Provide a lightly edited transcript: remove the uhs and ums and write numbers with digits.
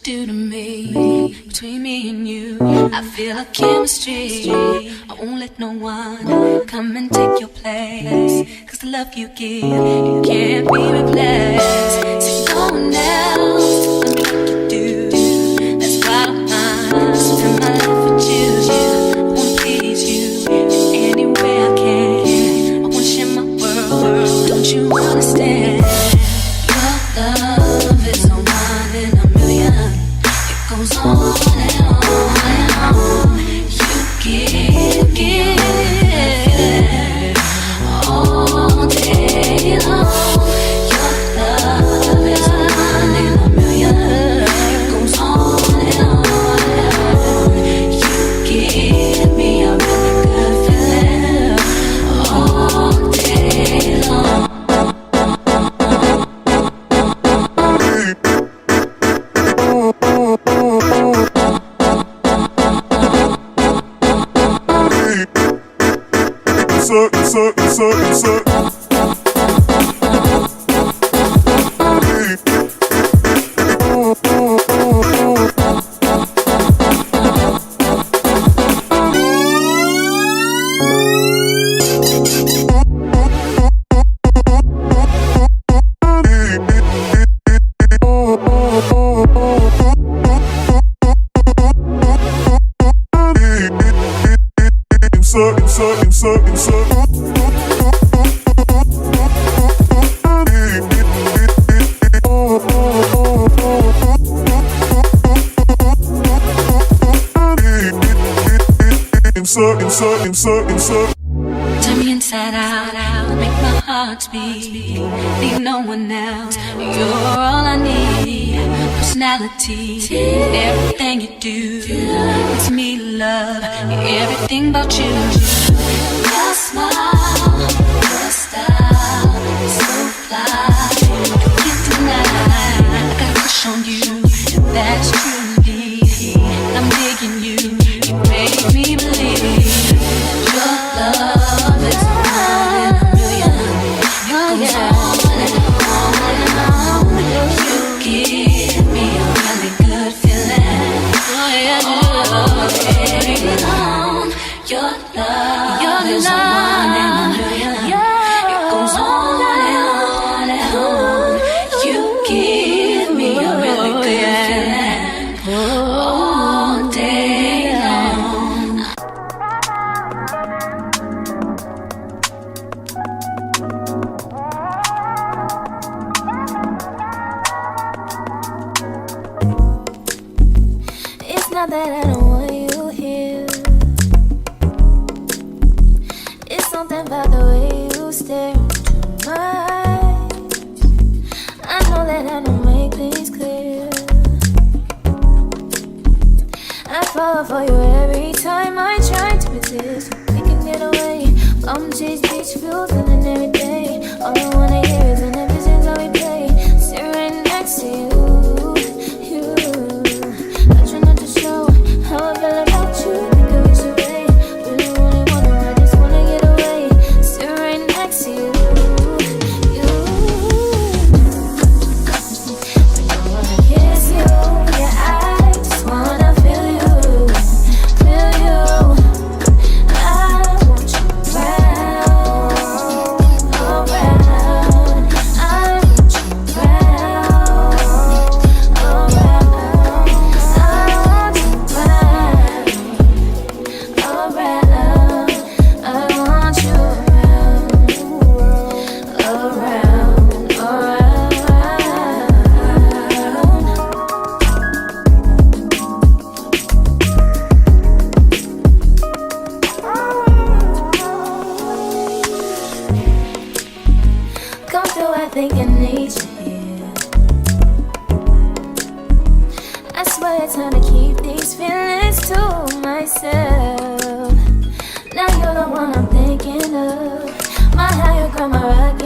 do to me. Between me and you, I feel a chemistry. I won't let no one come and take your place. Cause the love you give, it can't be replaced. See no one else tell me what to do. That's why I spend my life with you. I wanna please you in any way I can. I wanna share my world, don't you understand? Your love is no one in a million. It goes on and on and on. You give all day long. Your love is no one in a million. It goes on and on and on. You give me a really good feeling all day long. Turn me inside out, make my heart beat. Leave no one else, you're all I need. Personality, everything you do, it's me love, everything about you. Your smile, your style, so fly, I can't deny. I got a crush on you, and that's truly. I'm digging you, you make me believe. Your love is one in a million. It goes on and on and on. You give me a really good feeling. All day long. Your love is one in a million. It goes on and on and on. You give me a really good feeling all day long. It's not that I don't want you here. It's something about the way you stare into my eyes. I know that I don't make things clear. I fall for you every time I try to resist. We can get away from these beach views and every day. All I wanna hear is an visions that we play. Sit right next to you. I try not to show how I feel about you. Think I wish away. Really wanna, I just wanna get away. Sit right next to you. I don't wanna kiss you. Yeah, I just wanna feel you. Feel you. I want you around, around. I want you around, around. I want you around, around. I want you around, around, come through, I think I need you here. I swear it's time to keep these feelings to myself. Now you're the one I'm thinking of. My higher ground, my rock